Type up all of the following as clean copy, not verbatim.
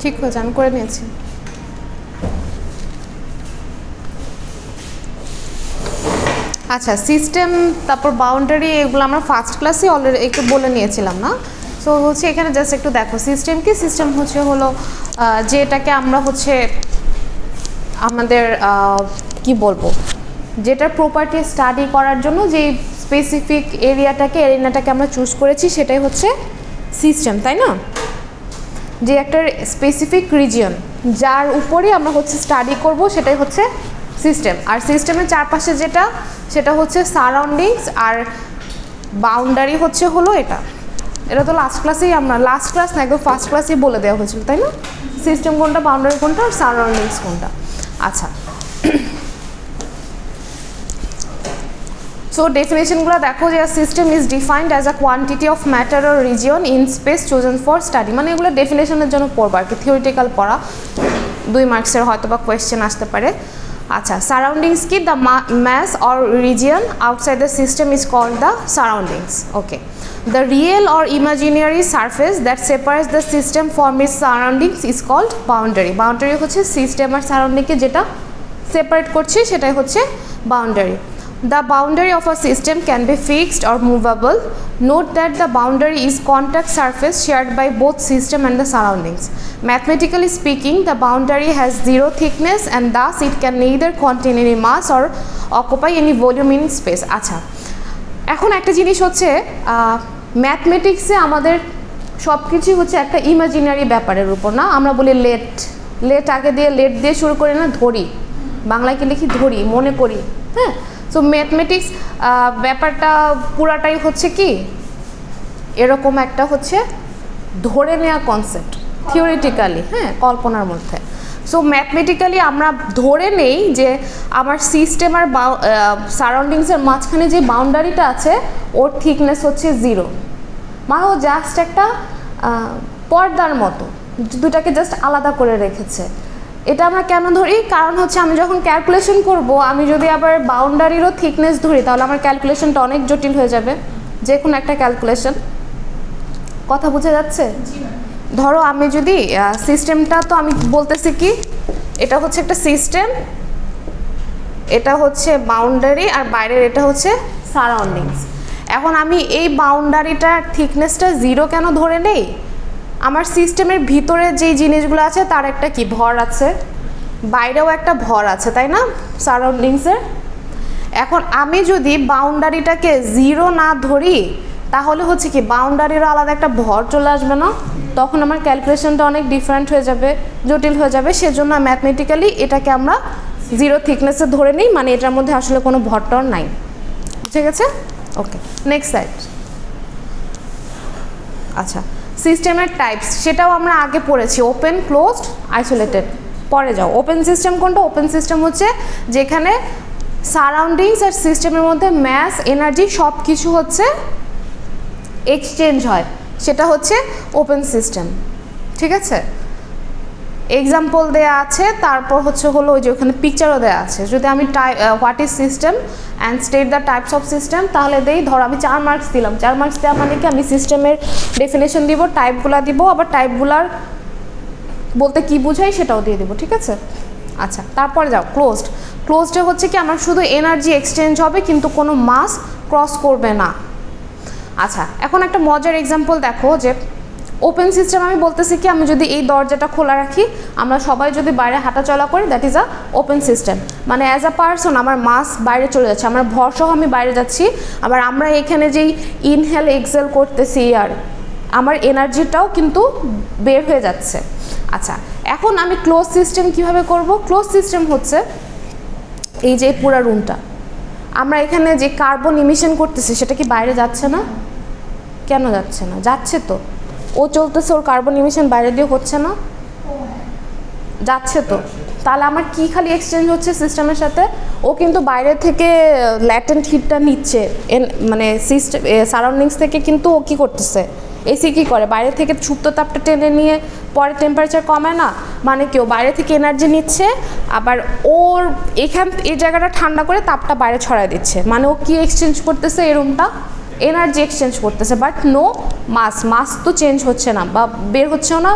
ঠিক হয়েছে, আমি করে নিয়েছি। আচ্ছা, সিস্টেম, তারপর বাউন্ডারি, এগুলো আমরা ফার্স্ট ক্লাসে অলরেডি একটু বলে নিয়েছিলাম না? সো হচ্ছে এখানে জাস্ট একটু দেখো সিস্টেম কি। সিস্টেম হলো যেটাকে আমরা হচ্ছে আমাদের কি বলবো, যেটার প্রপার্টি স্টাডি করার জন্য যে স্পেসিফিক এরিয়াটাকে আমরা চুজ করেছি সেটাই হচ্ছে সিস্টেম, তাই না? যে একটা স্পেসিফিক রিজিয়ন যার উপরে আমরা হচ্ছে স্টাডি করব সেটাই হচ্ছে সিস্টেম। আর সিস্টেমের চারপাশে সেটা হচ্ছে সারাউন্ডিংস, আর বাউন্ডারি হলো এটা তো লাস্ট ক্লাস না, একদম ফার্স্ট ক্লাসেই বলে দেওয়া হয়েছিল, তাই না? সিস্টেম কোনটা, বাউন্ডারি কোনটা, আর সারাউন্ডিংস কোনটা। আচ্ছা, সো ডেফিনেশনগুলো দেখো যে system is defined as a quantity of matter or region in space chosen for study. মানে এগুলো ডেফিনেশনের জন্য পড়বা আর কি, থিওরিটিক্যাল পড়া, 2 মার্কসের হয়তো বা কোয়েশ্চেন আসতে পারে। আচ্ছা, সারাউন্ডিংস কি? The mass or region outside the system is called the surroundings. Okay, the real or imaginary surface that separates the system from its surroundings is called boundary. Boundary হচ্ছে system আর সারাউন্ডিংকে যেটা separate করছে সেটাই হচ্ছে boundary. The boundary of a system can be fixed or movable. Note that the boundary is contact surface shared by both system and the surroundings. Mathematically speaking, the boundary has zero thickness and thus it can neither contain any mass or occupy any volume in space. আচ্ছা, এখন একটা জিনিস হচ্ছে ম্যাথমেটিক্সে আমাদের সব কিছুই হচ্ছে একটা ইমাজিনারি ব্যাপারের উপর, না? আমরা বলি লেট আগে দিয়ে লেট দিয়ে শুরু করি না, ধরি, বাংলায় কি লিখি, ধরি, মনে করি, হ্যাঁ? সো ম্যাথমেটিক্স ব্যাপারটা পুরাটাই হচ্ছে কি এরকম একটা হচ্ছে ধরে নেওয়া কনসেপ্ট থিওরিটিক্যালি, হ্যাঁ, কল্পনার মধ্যে। সো ম্যাথমেটিক্যালি আমরা ধরে নেই যে আমার সিস্টেম আর সারাউন্ডিংসের মাঝখানে যে বাউন্ডারিটা আছে ওর থিকনেস হচ্ছে 0, মানে ও জাস্ট একটা পর্দার মতো, দুটাকে জাস্ট আলাদা করে রেখেছে। এটা আমরা কেন ধরি? কারণ হচ্ছে আমি যখন ক্যালকুলেশন করব, আমি যদি আবার বাউন্ডারিরও থিকনেস ধরি তাহলে আমার ক্যালকুলেশনটা অনেক জটিল হয়ে যাবে, যে কোনো একটা ক্যালকুলেশন। কথা বোঝা যাচ্ছে? ধরো আমি যদি সিস্টেমটা, তো আমি বলতেছি কি এটা হচ্ছে একটা সিস্টেম, এটা হচ্ছে বাউন্ডারি, আর বাইরের এটা হচ্ছে সারাউন্ডিংস। এখন আমি এই বাউন্ডারিটার থিকনেসটা 0 কেন ধরে নেই? আমার সিস্টেমের ভিতরে যেই জিনিসগুলো আছে তার একটা কি ভর আছে, বাইরেও একটা ভর আছে, তাই না, সারাউন্ডিংসের। এখন আমি যদি বাউন্ডারিটাকে 0 না ধরি তাহলে হচ্ছে কি বাউন্ডারিরও আলাদা একটা ভর চলে আসবে না? তখন আমার ক্যালকুলেশনটা অনেক ডিফারেন্ট হয়ে যাবে, জটিল হয়ে যাবে। সেজন্য ম্যাথমেটিক্যালি এটাকে আমরা 0 থিকনেসে ধরে নিই, মানে এটার মধ্যে আসলে কোনো ভরটর নাই। ঠিক আছে? ওকে, নেক্সট সাইড। আচ্ছা, সিস্টেমের টাইপস সেটাও আমরা আগে পড়েছি, ওপেন, ক্লোজড, আইসোলেটেড। পরে যাও, ওপেন সিস্টেম কোনটা? ওপেন সিস্টেম হচ্ছে যেখানে সারাউন্ডিংস আর সিস্টেমের মধ্যে ম্যাস, এনার্জি সব কিছু হচ্ছে এক্সচেঞ্জ হয়, সেটা হচ্ছে ওপেন সিস্টেম। ঠিক আছে, এক্সাম্পল দেয়া আছে, তারপর হলো ওই যে ওখানে পিকচারও দেওয়া আছে। যদি আমি what is system and state the types of system, তাহলে ধরো আমি 4 মার্কস দিলাম। 4 মার্কস দেওয়া মানে কি, আমি সিস্টেমের ডেফিনেশন দিব, টাইপগুলো দিব, আবার টাইপগুলার বলতে কি বোঝাই সেটাও দিয়ে দিব। ঠিক আছে? আচ্ছা, তারপরে যাও ক্লোজড। ক্লোজডে হচ্ছে কি আমার শুধু এনার্জি এক্সচেঞ্জ হবে কিন্তু কোনো মাস ক্রস করবে না। আচ্ছা, এখন একটা মজার এক্সাম্পল দেখো, যে ওপেন সিস্টেম আমি বলতেছি কি, আমি যদি এই দরজাটা খোলা রাখি, আমরা সবাই যদি বাইরে হাঁটাচলা করি, that is a open system. মানে অ্যাজ আ পারসন আমার মাস বাইরে চলে যাচ্ছে, আমার ভর সহ আমি বাইরে যাচ্ছি। আবার আমরা এখানে যেই ইনহেল এক্সেল করতেছি, আর আমার এনার্জিটাও কিন্তু বের হয়ে যাচ্ছে। আচ্ছা, এখন আমি ক্লোজ সিস্টেম কিভাবে করব? ক্লোজ সিস্টেম হচ্ছে এই যে পুরো রুমটা, আমরা এখানে যে কার্বন ইমিশন করতেছি সেটা কি বাইরে যাচ্ছে না? কেন যাচ্ছে না? যাচ্ছে তো, ও চলতেছে, ওর কার্বন ইমিশন বাইরে দিয়ে হচ্ছে না? যাচ্ছে তো। তাহলে আমার কি খালি এক্সচেঞ্জ হচ্ছে সিস্টেমের সাথে? ও কিন্তু বাইরে থেকে ল্যাটেন্ট হিটটা নিচ্ছে, মানে সিস্টেম সারাউন্ডিংস থেকে, কিন্তু ও কী করতেছে? এসি কী করে? বাইরে থেকে সুপ্ত তাপটা টেনে নিয়ে পরে টেম্পারেচার কমায় না? মানে কেউ বাইরে থেকে এনার্জি নিচ্ছে, আবার ওর এই জায়গাটা ঠান্ডা করে তাপটা বাইরে ছড়ায় দিচ্ছে। মানে ও কি এক্সচেঞ্জ করতেছে? এই রুমটা এনার্জি এক্সচেঞ্জ করতেছে, বাট নো মাস তো চেঞ্জ হচ্ছে না, বা বের হচ্ছেও না,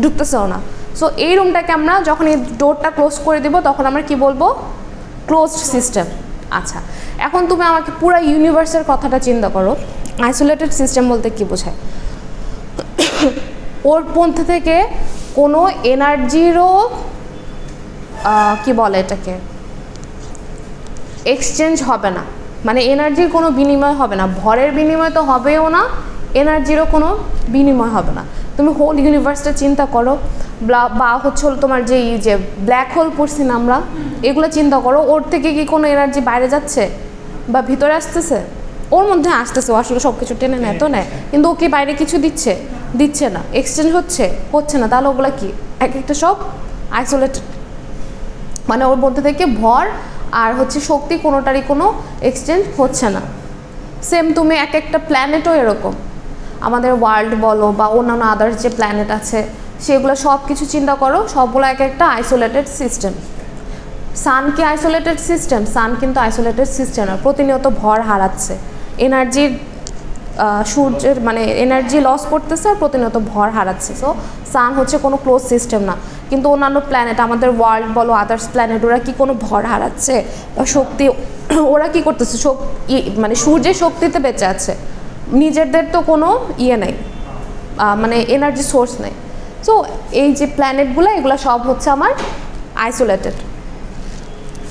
ঢুকতেছেও না। সো এই রুমটাকে আমরা যখন এই ডোরটা ক্লোজ করে দেব তখন আমরা কি বলবো, ক্লোজড সিস্টেম। আচ্ছা, এখন তুমি আমাকে পুরো ইউনিভার্সের কথাটা চিন্তা করো। আইসোলেটেড সিস্টেম বলতে কি বোঝায়? ওর মধ্যে থেকে কোনো এনার্জিরও কি বলে এটাকে, এক্সচেঞ্জ হবে না, মানে এনার্জির কোনো বিনিময় হবে না, ভরের বিনিময় তো হবেও না, এনার্জিরও কোনো বিনিময় হবে না। তুমি হোল ইউনিভার্সটা চিন্তা করো, বা হচ্ছে তোমার যে ব্ল্যাক হোল পড়ছি না আমরা, এগুলো চিন্তা করো, ওর থেকে কি কোনো এনার্জি বাইরে যাচ্ছে বা ভিতরে আসতেছে? ওর মধ্যে আসতেছে, ও আসলে সব কিছু টেনে নেয় তো নেয়, কিন্তু ও কি বাইরে কিছু দিচ্ছে না, এক্সচেঞ্জ হচ্ছে না, তাহলে ওগুলো কি এক একটা সব আইসোলেটেড, মানে ওর মধ্যে থেকে ভর আর হচ্ছে শক্তি কোনোটারই কোনো এক্সচেঞ্জ হচ্ছে না। সেম তুমি এক একটা প্ল্যানেটও এরকম, আমাদের ওয়ার্ল্ড বলো বা অন্যান্য আদার্স যে প্ল্যানেট আছে সেগুলো সব কিছু চিন্তা করো, সবগুলো এক একটা আইসোলেটেড সিস্টেম। সান কি আইসোলেটেড সিস্টেম? সান কিন্তু আইসোলেটেড সিস্টেম না, প্রতিনিয়ত ভর হারাচ্ছে, এনার্জির সূর্যের মানে এনার্জি লস করতেছে আর প্রতিনিয়ত ভর হারাচ্ছে। সো সান হচ্ছে কোনো ক্লোজ সিস্টেম না। কিন্তু অন্যান্য প্ল্যানেট, আমাদের ওয়ার্ল্ড বলো আদার্স প্ল্যানেট, ওরা কি কোনো ভর হারাচ্ছে বা শক্তি, ওরা কি করতেছে, মানে সূর্যের শক্তিতে বেঁচে আছে, নিজেদের তো কোনো নেই, মানে এনার্জি সোর্স নেই। সো এই যে প্ল্যানেটগুলো, এগুলো সব হচ্ছে আমার আইসোলেটেড,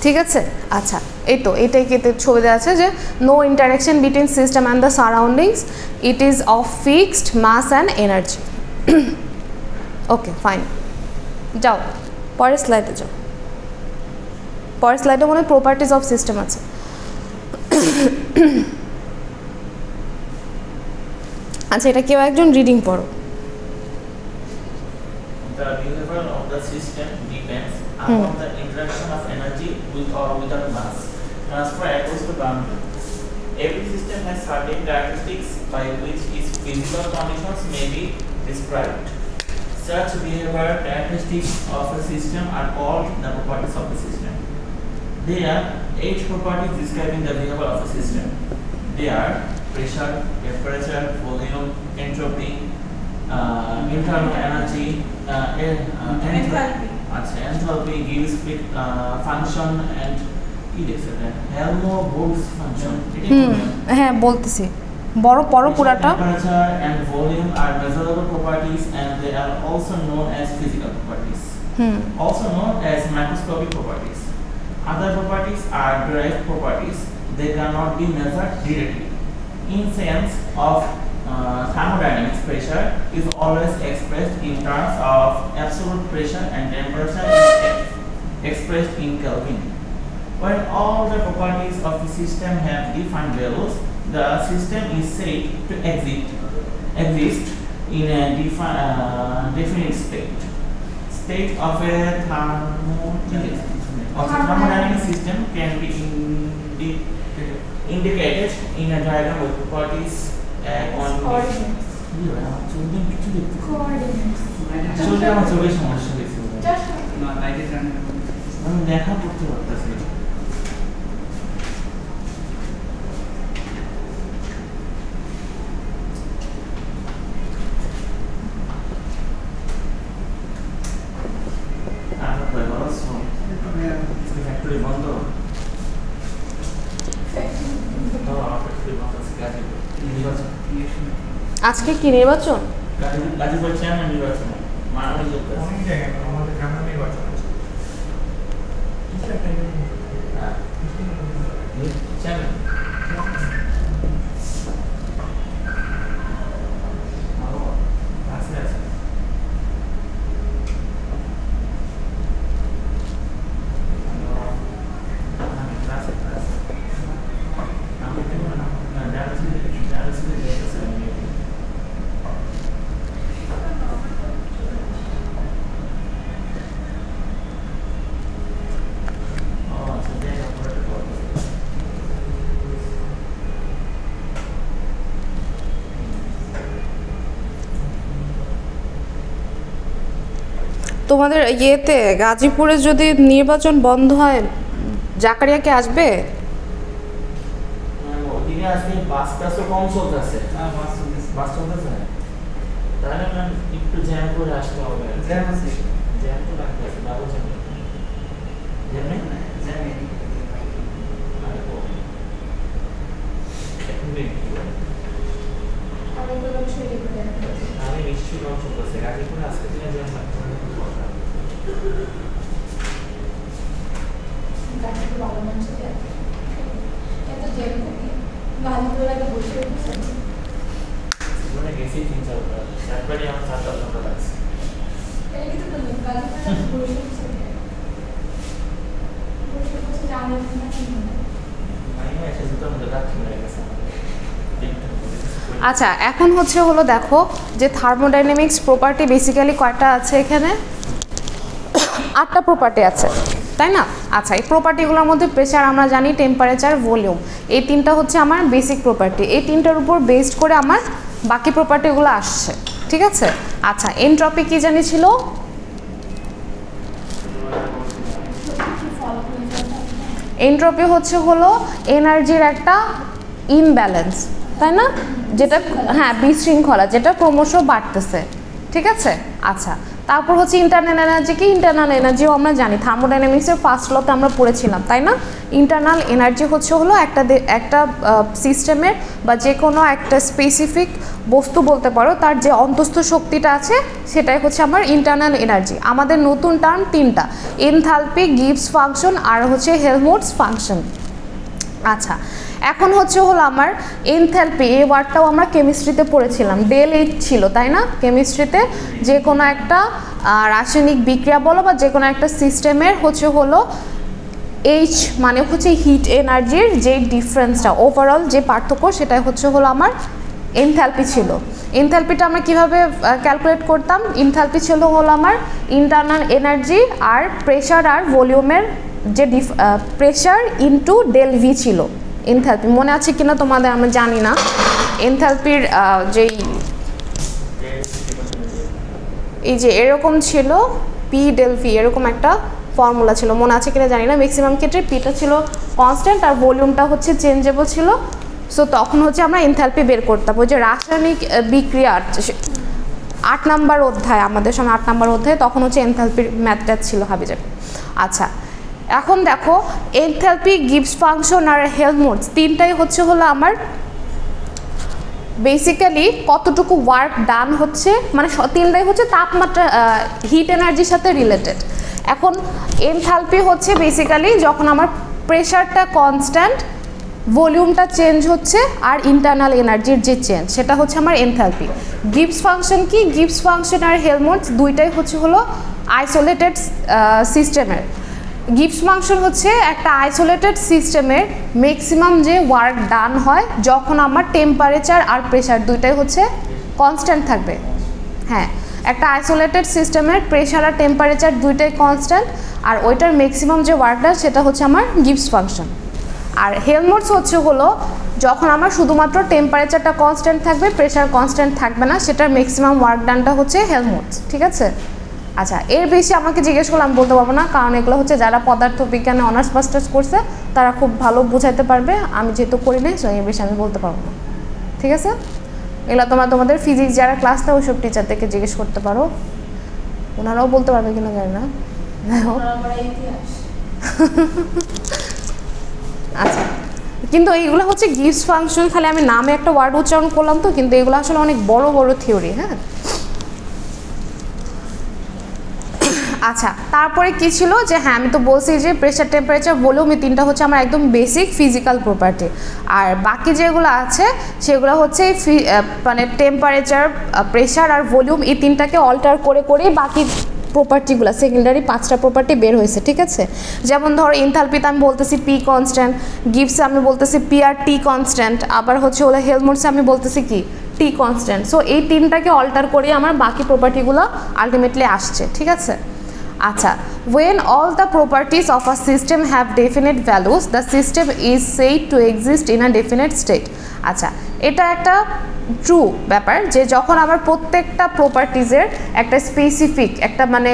ঠিক আছে? আচ্ছা, এই তো এটাই কেটে ছবি দেওয়া আছে যে no interaction between system and the surroundings, it is of fixed mass and energy. Okay, fine, যাও পরের স্লাইডে যাও। পরের স্লাইডে মনে হয় প্রপার্টিজ অফ সিস্টেম আছে। আচ্ছা, এটা কেউ একজন রিডিং পড়ো। The behavior of the system depends upon the interaction of energy with or without mass transfer across the boundary. Every system has certain characteristics by which its physical conditions may be described. Such behavior characteristics of a system are called the properties of the system. There are 8 properties describing the behavior of a system. They are pressure, temperature, volume, entropy, internal energy, enthalpy gives function and Helmholtz function. হ্যাঁ বলতেছি, বড় পড়ো পুরাটা। Temperature and volume are measurable properties and they are also known as physical properties. Also known as microscopic properties. Other properties are derived properties. They cannot be measured directly. In sense of thermodynamics, pressure is always expressed in terms of absolute pressure and temperature is expressed in Kelvin. When all the properties of the system have defined values, the system is said to exist in a definite state of a thermodynamic system can be indicated in a diagram with properties on দেখা করতে পারতেছি। Factory বন্ধ, আজকে কি নির্বাচন? Gazipur chairman নির্বাচন, মারামারি চলতেছে অনেক জায়গায়, আমাদের গ্রামের নির্বাচন আছে। চেয়ারম্যান তোমাদের ইয়েতে গাজীপুরে যদি নির্বাচন বন্ধ হয়, জাকারিয়া কে আসবে? ওদিকে আজকে বাসটা তো কম চলতেছে। হ্যাঁ, বাস চলতেছে। তাহলে একটু জ্যাম করে আসতে হবে। জ্যাম আছে। আমি নিশ্চয়ই অংশ করছি আগে কোন আজকে দিনে জয়েন করতে গাড়ি ভালো মন চলে এত জেম থাকে গাড়ি তো লাগে বসে বসে জীবনে গেছি 3-4 বার একবারই আমার 7 ঘন্টা লাগছে এই তো তো গাড়ি তো বসে বসে জানা না কি মাইনে এসে দুটো মধ্যে রাখতে হয়ে গেছে আচ্ছা এখন হলো দেখো যে থার্মোডাইনামিক্স প্রপার্টি বেসিক্যালি কয়টা আছে এখানে 8টা প্রপার্টি আছে তাই না আচ্ছা এই প্রপার্টিগুলোর মধ্যে প্রেসার আমরা জানি টেম্পারেচার ভলিউম এই তিনটা হচ্ছে আমার বেসিক প্রপার্টি এই তিনটার উপর বেসড করে আমার বাকি প্রপার্টিগুলো আসছে ঠিক আছে আচ্ছা এনট্রপি কি জানি ছিল এনট্রপি হলো এনার্জির একটা ইনব্যালেন্স তাই না যেটা হ্যাঁ বিশৃঙ্খলা যেটা ক্রমশ বাড়তেছে ঠিক আছে আচ্ছা তারপর হচ্ছে ইন্টারনাল এনার্জি কি ইন্টারনাল এনার্জিও আমরা জানি থার্মোডাইনামিক্সের ফার্স্ট লতে আমরা পড়েছিলাম তাই না ইন্টারনাল এনার্জি হলো একটা সিস্টেমের বা যে কোনো একটা স্পেসিফিক বস্তু বলতে পারো তার যে অন্তস্থ শক্তিটা আছে সেটাই হচ্ছে আমার ইন্টারনাল এনার্জি আমাদের নতুন টার্ম তিনটা এনথালপি গিবস ফাংশন আর হচ্ছে হেলমহোল্টজ ফাংশন আচ্ছা এখন হলো আমার এনথালপি এই ওয়ার্ডটাও আমরা কেমিস্ট্রিতে পড়েছিলাম ডেল এইচ ছিল তাই না কেমিস্ট্রিতে যে কোনো একটা রাসায়নিক বিক্রিয়া বলো বা যে কোনো একটা সিস্টেমের হলো এইচ মানে হচ্ছে হিট এনার্জির যে ডিফারেন্সটা ওভারঅল যে পার্থক্য সেটাই হলো আমার এনথালপি ছিল এনথালপিটা আমরা কিভাবে ক্যালকুলেট করতাম এনথালপি ছিল আমার ইন্টারনাল এনার্জি আর প্রেসার আর ভলিউমের যে প্রেসার ইনটু ডেল ভি ছিল এনথালপি মনে আছে কিনা তোমাদের আমরা জানি না এনথালপির যেই এই যে এরকম ছিল পি ডেল ভি এরকম একটা ফর্মুলা ছিল মনে আছে কিনা জানি না ম্যাক্সিমাম ক্ষেত্রে পিটা ছিল কনস্ট্যান্ট আর ভলিউমটা হচ্ছে চেঞ্জেবল ছিল সো তখন হচ্ছে আমরা এনথালপি বের করতাম ওই যে রাসায়নিক বিক্রিয়ার 8 নম্বর অধ্যায় আমাদের সময় 8 নম্বর অধ্যায়ে তখন হচ্ছে এনথালপির ম্যাথটা ছিল হাবিজাবি আচ্ছা এখন দেখো এনথালপি গিবস ফাংশন আর হেলমহোল্টজ তিনটাই হলো আমার বেসিক্যালি কতটুকু ওয়ার্ক ডান হচ্ছে মানে তিনটাই হচ্ছে তাপমাত্রা হিট এনার্জির সাথে রিলেটেড এখন এনথালপি হচ্ছে বেসিক্যালি যখন আমার প্রেশারটা কনস্ট্যান্ট ভলিউমটা চেঞ্জ হচ্ছে আর ইন্টারনাল এনার্জির যে চেঞ্জ সেটা হচ্ছে আমার এনথালপি গিবস ফাংশন কি গিবস ফাংশন আর হেলমহোল্টজ দুইটাই হলো আইসোলেটেড সিস্টেমের গিবস ফাংশন হচ্ছে একটা আইসোলেটেড সিস্টেমের ম্যাক্সিমাম যে ওয়ার্ক ডান হয় যখন আমার টেম্পারেচার আর প্রেশার দুইটাই হচ্ছে কনস্ট্যান্ট থাকবে হ্যাঁ একটা আইসোলেটেড সিস্টেমের প্রেশার আর টেম্পারেচার দুইটাই কনস্ট্যান্ট আর ওইটার ম্যাক্সিমাম যে ওয়ার্কটা সেটা হচ্ছে আমার গিবস ফাংশন আর হেলমহোল্টজ হলো যখন আমার শুধুমাত্র টেম্পারেচারটা কনস্ট্যান্ট থাকবে প্রেশার কনস্ট্যান্ট থাকবে না সেটার ম্যাক্সিমাম ওয়ার্ক ডানটা হচ্ছে হেলমহোল্টজ ঠিক আছে আচ্ছা এর বেশি আমাকে জিজ্ঞেস করলে আমি বলতে পারবো না কারণ এগুলো হচ্ছে যারা পদার্থবিজ্ঞানে অনার্স মাস্টার্স করছে তারা খুব ভালো বুঝাইতে পারবে আমি যেহেতু করি নাই সো এর বেশি আমি বলতে পারবো না ঠিক আছে এগুলো তোমাদের ফিজিক্স যারা ক্লাস নেয় ওইসব টিচারদেরকে জিজ্ঞেস করতে পারো ওনারাও বলতে পারবে কিনা জানি না আচ্ছা কিন্তু এইগুলো হচ্ছে গিবস ফাংশন খালি আমি নামে একটা ওয়ার্ড উচ্চারণ করলাম তো কিন্তু এগুলো আসলে অনেক বড় বড় থিওরি হ্যাঁ আচ্ছা তারপরে কি ছিল যে হ্যাঁ আমি তো বলছি যে প্রেসার টেম্পারেচার ভলিউম এই তিনটা হচ্ছে আমার একদম বেসিক ফিজিক্যাল প্রপার্টি আর বাকি যেগুলো আছে সেগুলো হচ্ছে মানে টেম্পারেচার প্রেসার আর ভলিউম এই তিনটাকে অল্টার করে করেই বাকি প্রপার্টিগুলো সেকেন্ডারি 5টা প্রপার্টি বের হয়েছে ঠিক আছে যেমন ধরো এনথালপিতে আমি বলতেছি পি কনস্ট্যান্ট গিবসে আমি বলতেছি পি আর টি কনস্ট্যান্ট আবার হচ্ছে হেলমহোল্টজে আমি বলতেছি কি টি কনস্ট্যান্ট সো এই তিনটাকে অল্টার করে আমার বাকি প্রপার্টিগুলো আলটিমেটলি আসছে ঠিক আছে আচ্ছা when all the properties of a system have definite values the system is said to exist in a definite state আচ্ছা এটা একটা ট্রু ব্যাপার যে যখন আমার প্রত্যেকটা প্রপার্টিজের একটা স্পেসিফিক একটা মানে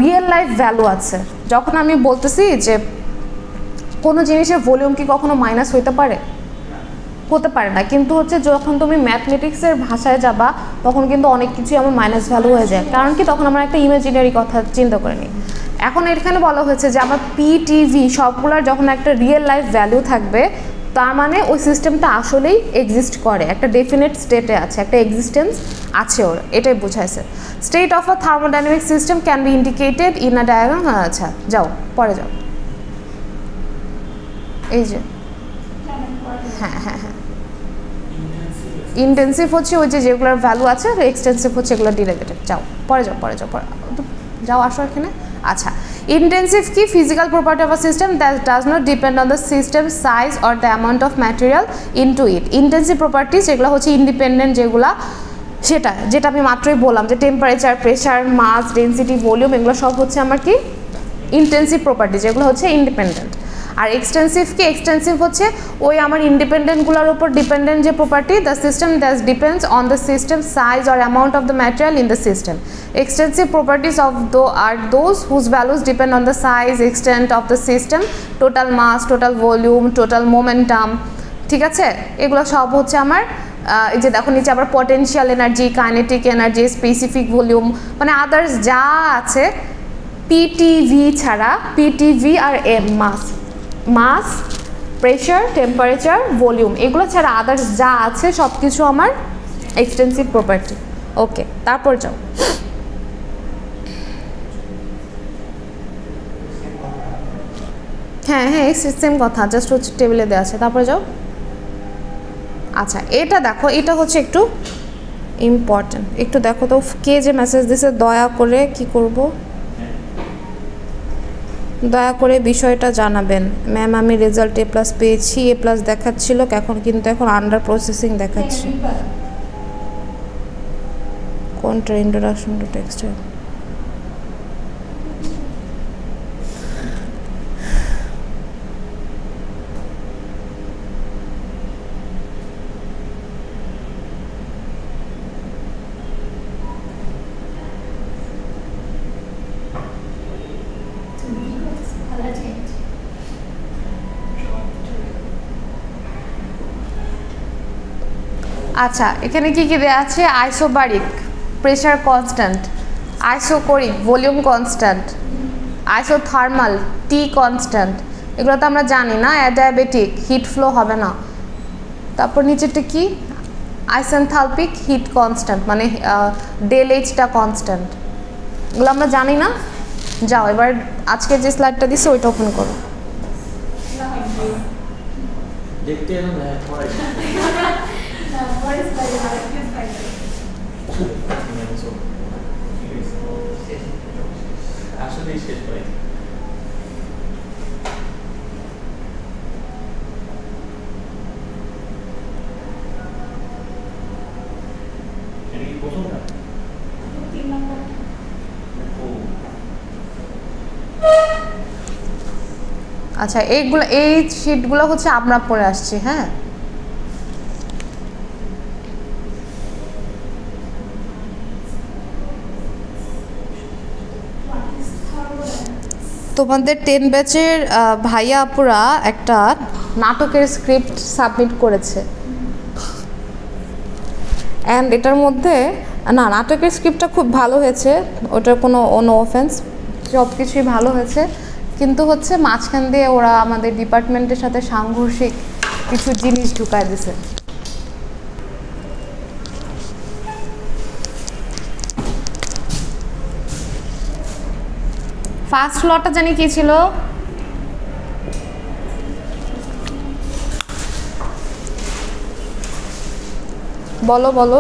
রিয়েল লাইফ ভ্যালু আছে যখন আমি বলতেছি যে কোনো জিনিসের ভলিউম কি কখনো মাইনাস হইতে পারে হতে পারে না, কিন্তু হচ্ছে যখন তুমি ম্যাথমেটিক্সের ভাষায় যাবা তখন কিন্তু অনেক কিছুই আমার মাইনাস ভ্যালু হয়ে যায়, কারণ কি তখন আমরা একটা ইমাজিনারি কথা চিন্তা করে নিই। এখন এখানে বলা হয়েছে যে আমার পিটিভি সবগুলোর যখন একটা রিয়েল লাইফ ভ্যালু থাকবে, তার মানে ওই সিস্টেমটা আসলেই এক্সিস্ট করে, একটা ডেফিনেট স্টেটে আছে, একটা এক্সিস্টেন্স আছে ওর, এটাই বোঝাইছে। State of a thermodynamic system can be indicated in a diagram. আচ্ছা যাও পরে যাও, এই যে হ্যাঁ হ্যাঁ হ্যাঁ, ইন্টেন্সিভ হচ্ছে ওই যে যেগুলোর ভ্যালু আছে, এক্সটেন্সিভ হচ্ছে এগুলো ডিরাইভেটিভ। যাও পরে যাও পরে যাও পরে যাও, আসো এখানে। আচ্ছা, ইন্টেন্সিভ কি? Physical property of a system that does not depend on the system size or the amount of material into it. Intensive properties যেগুলো হচ্ছে ইন্ডিপেন্ডেন্ট, যেগুলা যেটা আমি মাত্রই বললাম যে টেম্পারেচার, প্রেশার, মাস, ডেন্সিটি, ভলিউম, এগুলো সব হচ্ছে আমার কি ইন্টেন্সিভ প্রপার্টি, যেগুলো হচ্ছে ইন্ডিপেন্ডেন্ট। আর এক্সটেন্সিভ কি? এক্সটেন্সিভ হচ্ছে ওই আমার ইন্ডিপেন্ডেন্টগুলোর উপর ডিপেন্ডেন্ট যে property, the system that depends on the system size or amount of the material in the system. Extensive properties of are those whose values depend on the size, extent of the system, total mass, total volume, total momentum, ঠিক আছে? এগুলো সব হচ্ছে আমার এই যে দেখো নিচে আবার potential energy, kinetic energy, specific volume, মানে আদার্স যা আছে পিটিভি ছাড়া, পিটিভি আর এম মাস, প্রেশার, টেম্পারেচার, ভলিউম, এগুলো ছাড়া আদার্স যা আছে সব কিছু আমার এক্সটেন্সিভ প্রপার্টি। ওকে, তারপর যাও। হ্যাঁ হ্যাঁ, সেম কথা, জাস্ট হচ্ছে টেবিলে দেওয়া আছে। তারপরে যাও। আচ্ছা, এটা দেখো, এটা হচ্ছে একটু ইম্পর্টেন্ট, একটু দেখো তো কে যে মেসেজ দিছে, দয়া করে কি করব, দয়া করে বিষয়টা জানাবেন। ম্যাম আমি রেজাল্ট A+ পেয়েছি, A+ দেখাচ্ছিল, এখন আন্ডার প্রসেসিং দেখাচ্ছে। কোনটা? Introduction to textile. আচ্ছা, এখানে কি কি দেওয়া আছে? Isobaric, pressure constant, isochoric, volume constant, isothermal, T constant, এগুলো তো আমরা জানি না। অ্যাডিয়াবেটিক, হিট ফ্লো হবে না। তারপর নিচেরটা কি? আইসেনথালপিক, হিট কনস্ট্যান্ট, মানে ডেল এইচটা কনস্ট্যান্ট, এগুলো আমরা জানি না। যাও এবার আজকে যে স্লাইডটা দিছে ওইটা ওপেন করো। দেখতে এরকম না, পড়াই আসলে শেষ পাই। আচ্ছা, এইগুলো এই শিটগুলো হচ্ছে আমরা পড়ে আসছি। হ্যাঁ, তোমাদের 10 ব্যাচের ভাইয়া আপুরা একটা নাটকের স্ক্রিপ্ট সাবমিট করেছে, অ্যান্ড এটার মধ্যে নাটকের স্ক্রিপ্টটা খুব ভালো হয়েছে, ওটার কোনো অফেন্স, সব কিছুই ভালো হয়েছে, কিন্তু হচ্ছে মাঝখান দিয়ে ওরা আমাদের ডিপার্টমেন্টের সাথে সাংঘর্ষিক কিছু জিনিস ঢুকায় দিছে। ফার্স্ট লটা জানি কি ছিল? বলো বলো।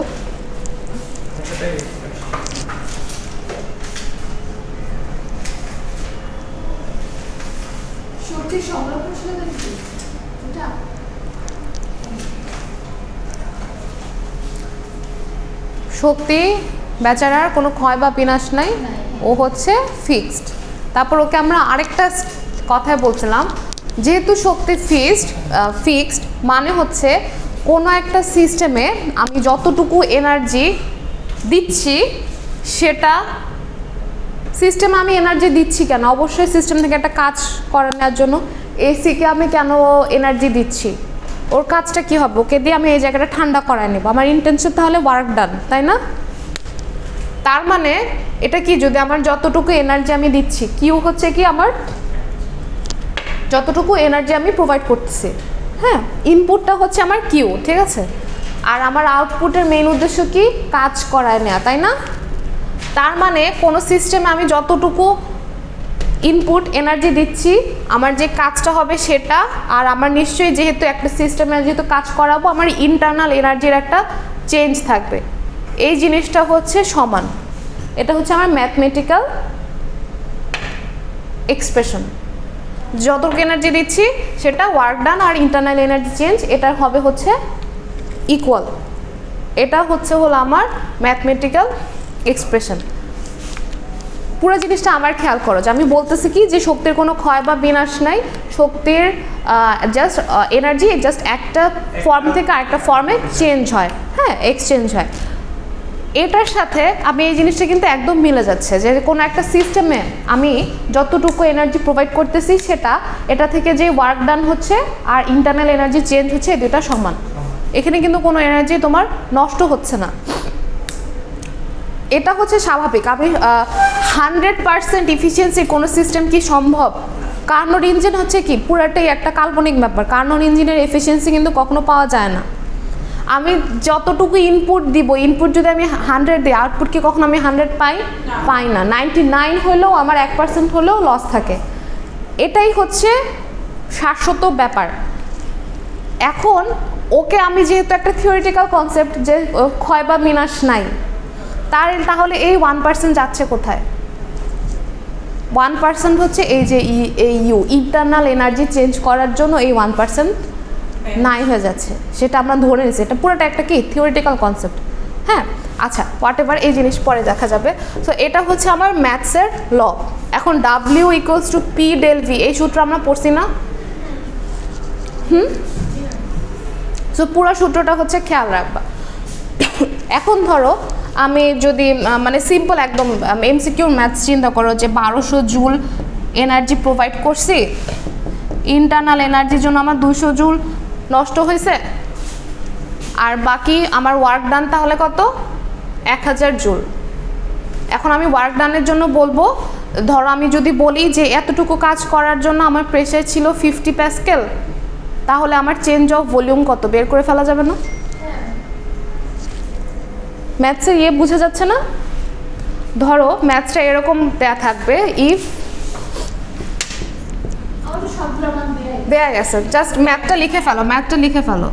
শক্তি বেচারার কোনো ক্ষয় বা বিনাশ নাই, ও হচ্ছে ফিক্সড। তারপর ওকে আমরা আরেকটা কথায় বলছিলাম, যেহেতু শক্তি ফিক্সড মানে হচ্ছে কোনো একটা সিস্টেমে আমি যতটুকু এনার্জি দিচ্ছি, সেটা সিস্টেমে আমি এনার্জি দিচ্ছি কেন? অবশ্যই সিস্টেম থেকে একটা কাজ করানোর জন্য। এসিকে আমি কেন এনার্জি দিচ্ছি? ওর কাজটা কি হবে, ওকে দিয়ে আমি এই জায়গাটা ঠান্ডা করায় নেব, আমার ইন্টেনশন তাহলে ওয়ার্ক ডান, তাই না? তার মানে এটা কি, যদি আমার যতটুকু এনার্জি আমি দিচ্ছি, কিউ হচ্ছে কি আমার যতটুকু এনার্জি আমি প্রোভাইড করতেছি, হ্যাঁ, ইনপুটটা হচ্ছে আমার কিউ, ঠিক আছে? আর আমার আউটপুটের মেইন উদ্দেশ্য কি, কাজ করায় নেওয়া, তাই না? তার মানে কোনো সিস্টেমে আমি যতটুকু ইনপুট এনার্জি দিচ্ছি, আমার যে কাজটা হবে সেটা, আর আমার নিশ্চয়ই যেহেতু একটা সিস্টেমে যেহেতু কাজ করাবো, আমার ইন্টারনাল এনার্জির একটা চেঞ্জ থাকবে, এই জিনিসটা হচ্ছে সমান। এটা হচ্ছে আমার ম্যাথমেটিক্যাল এক্সপ্রেশন। যতটুকু এনার্জি দিচ্ছি সেটা ওয়ার্ক ডান আর ইন্টারনাল এনার্জি চেঞ্জ, এটা হবে হচ্ছে ইকুয়াল। এটা হলো আমার ম্যাথমেটিক্যাল এক্সপ্রেশন। পুরো জিনিসটা আমার খেয়াল করো, যে আমি বলতেছি কি যে শক্তির কোনো ক্ষয় বা বিনাশ নাই, শক্তির জাস্ট এনার্জি জাস্ট একটা ফর্ম থেকে আরেকটা ফর্মে চেঞ্জ হয়, হ্যাঁ, এক্সচেঞ্জ হয়। এটার সাথে আমি এই জিনিসটা কিন্তু একদম মিলে যাচ্ছে, যে কোনো একটা সিস্টেমে আমি যতটুকু এনার্জি প্রোভাইড করতেছি সেটা, এটা থেকে যে ওয়ার্ক ডান হচ্ছে আর ইন্টারনাল এনার্জি চেঞ্জ হচ্ছে, এই দুটা সমান। এখানে কিন্তু কোনো এনার্জি তোমার নষ্ট হচ্ছে না, এটা হচ্ছে স্বাভাবিক। আমি 100% ইফিসিয়েন্সি কোনো সিস্টেম কি সম্ভব? কার্নোট ইঞ্জিন হচ্ছে কি পুরাটাই একটা কাল্পনিক ব্যাপার, কার্নোট ইঞ্জিনের এফিসিয়েন্সি কিন্তু কখনো পাওয়া যায় না। আমি যতটুকু ইনপুট দিব, ইনপুট যদি আমি 100 দিই, আউটপুট কি কখনো আমি 100 পাই না। 99 হলেও আমার 1% হলেও লস থাকে, এটাই হচ্ছে শাশ্বত ব্যাপার। এখন ওকে আমি যেহেতু একটা থিওরিটিক্যাল কনসেপ্ট যে ক্ষয় বা বিনাশ নাই, তাহলে এই 1% যাচ্ছে কোথায়? 1% হচ্ছে এই যে এই ইউ, ইন্টারনাল এনার্জি চেঞ্জ করার জন্য এই 1% নাই হয়ে যাচ্ছে, সেটা আমরা ধরে নিচ্ছি। এটা পুরোটা একটা কি থিওরিটিক্যাল কনসেপ্ট, হ্যাঁ। আচ্ছা, হোয়াট এভার, এই জিনিস পরে দেখা যাবে। সো এটা হচ্ছে আমার ম্যাথসের ল। এখন W = P del V, এই সূত্র আমরা পড়ছি না? সো পুরো সূত্রটা হচ্ছে খেয়াল রাখবা। এখন ধরো আমি যদি মানে সিম্পল একদম এমসিকিউর ম্যাথস চিন্তা করো, যে 1200 জুল এনার্জি প্রোভাইড করছি, ইন্টারনাল এনার্জির জন্য আমার 200 জুল নষ্ট হয়েছে, আর বাকি আমার ওয়ার্ক ডান তাহলে কত? 1000 জুল। এখন আমি ওয়ার্ক ডানের জন্য বলবো, ধরো আমি যদি বলি যে এতটুকু কাজ করার জন্য আমার প্রেশার ছিল 50 প্যাসকেল, তাহলে আমার চেঞ্জ অফ ভলিউম কত বের করে ফেলা যাবে না? ম্যাথসের বোঝা যাচ্ছে না? ধরো ম্যাথসটা এরকম দেয়া থাকবে, ইফ দেয়া গেছে, জাস্ট ম্যাথটা লিখে ফেলো, ম্যাথটা লিখে ফেলো।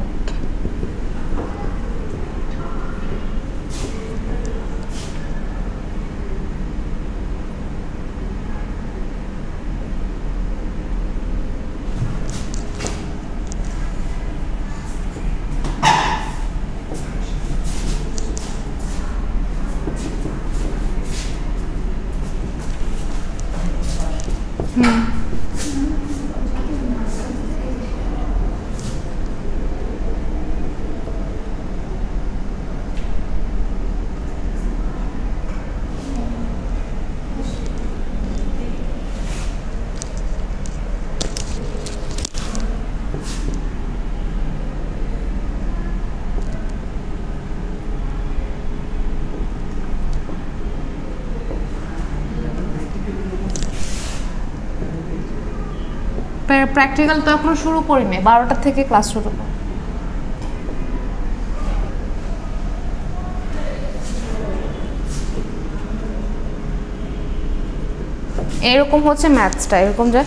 প্র্যাকটিক্যাল তো এখনো শুরু করিনি, 12টা থেকে ক্লাস শুরু করব। এরকম হচ্ছে ম্যাথসটা, এরকম যে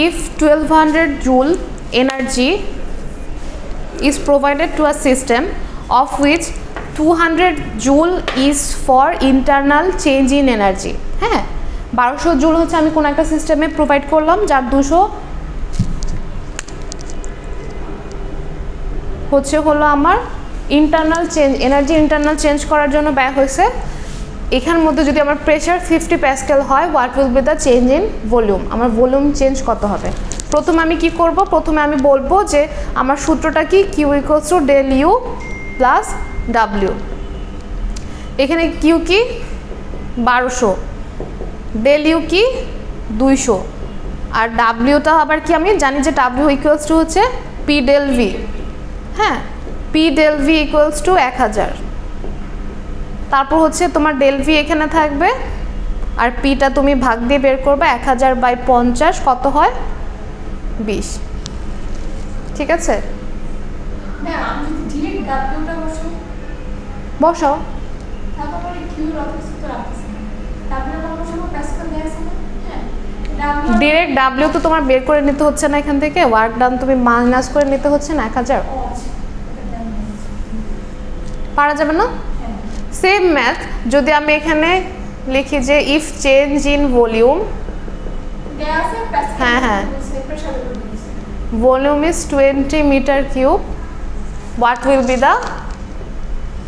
if 1200 joule energy is provided to a system of which 200 joule is for internal change in energy, হ্যাঁ, 1200 জুল হচ্ছে আমি কোন একটা সিস্টেমে প্রোভাইড করলাম, যার 200 হলো আমার internal change, energy internal change করার জন্য ব্যয় হয়েছে। এখানের মধ্যে যদি আমার প্রেশার 50 প্যাসকেল হয়, what will be the change in volume, আমার ভলিউম চেঞ্জ কত হবে? প্রথমে আমি কি করব, প্রথমে আমি বলবো যে আমার সূত্রটা কি, Q equals to del U plus W. এখানে কিউ কি 1200, ডেল ইউ কি 200, আর ডাব্লিউটা আবার কি আমি জানি যে ডাব্লিউ ইকুয়ালস টু হচ্ছে পি ডেল ভি, হ্যাঁ, P del V equals to 1000। তারপর হচ্ছে তোমার ডেল ভি এখানে থাকবে, আর পিটা তুমি ভাগ দিয়ে বের করবে 1000/50 কত হয় 20। ঠিক আছে, না আমি যদি ডিরেক্ট ডাব্লিউটা বসাই বসাও। তারপরে কিউ এর অফিস তো রাখছি ডাব্লিউ এর বসাবো প্যাসকাল দেয়া আছে না? হ্যাঁ ডাব্লিউ ডিরেক্ট ডাব্লিউ তো তোমার বের করে নিতে হচ্ছে না এখান থেকে, ওয়ার্ক ডান তুমি মাইনাস করে নিতে হচ্ছে না 1000। ও আচ্ছা এটা দেন পারা যাবে না? হ্যাঁ সেম ম্যাথ যদি আমি এখানে লিখি যে ইফ চেঞ্জ ইন ভলিউম, দেয়া আছে প্যাসকাল হ্যাঁ, হ্যাঁ। প্রেসার করে দিয়েছে volume is 20 meter cube, what will be the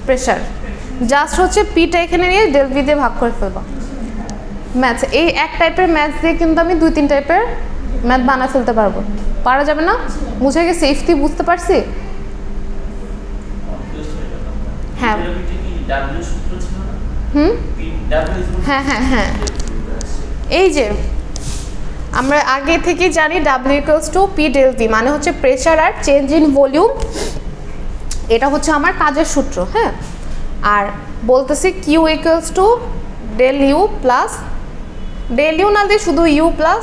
pressure? Just হচ্ছে পিটা এখানে নিয়ে ডেল ভি দিয়ে ভাগ করে ফেলবা। ম্যাথ এই এক টাইপের ম্যাথ দিয়ে কিন্তু আমি 2-3 টাইপের ম্যাথ বানা ফেলতে পারবো। পারা যাবে না? বুঝে গেছে? সেফটি বুঝতে পারছি? হ্যাঁ। ডাব্লিউ সূত্র ছিল না? হুম, ডাব্লিউ হ্যাঁ হ্যাঁ হ্যাঁ, এই যে আমরা আগে থেকে জানি W equals to P del V, মানে হচ্ছে প্রেশার আর চেঞ্জ ইন ভলিউম, এটা হচ্ছে আমার কাজের সূত্র। হ্যাঁ, আর বলতেছি Q equals to del U plus, del U না দিয়ে শুধু ইউ প্লাস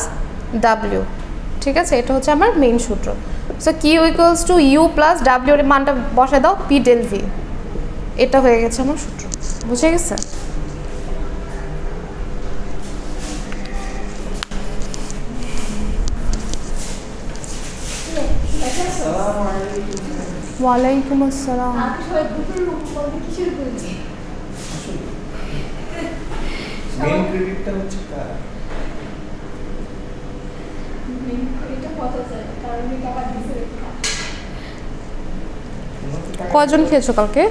ডাব্লিউ। ঠিক আছে, এটা হচ্ছে আমার মেইন সূত্র। So Q equals to U plus W এর মানটা বসায় দাও পি ডেল ভি, এটা হয়ে গেছে আমার সূত্র। বুঝে গেছে? ওয়ালাইকুম আসসালাম। আপনি সবাই দুপুর রূপ বলতে কিসের বলছি মেইন ক্রেডিটটা হচ্ছে কার? এটা কত যায় কারণ এটা আবার দিছে কয়জন খেয়েছো কালকে?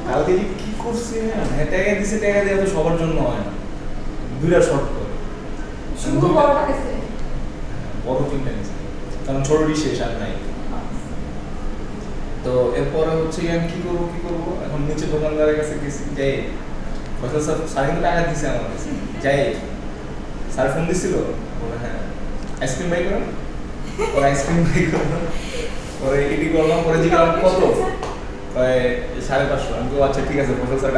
কালকে যে কি করছে, হ্যাঁ টাকা দিছে, টাকা দেওয়া তো সবার জন্য হয় না, দুইটা শর্ট করে শুধু বড়টা গেছে বড় তিনটা নিছে, কারণ ছোটটি শেষ আর নাই। তো এরপরে হচ্ছে আমি কি করবো এখন নিচে দোকানদারের কাছে গেছি, যাই ফসল স্যার কিন্তু টাকা দিছে আমার কাছে, যাই স্যার ফোন দিছিল, বলে হ্যাঁ আইসক্রিম বাই করেন, পরে আইসক্রিম বাই করলাম, পরে এটি করলাম, পরে জিজ্ঞাসা কত, 550। আমি তো আচ্ছা ঠিক আছে ফসল স্যার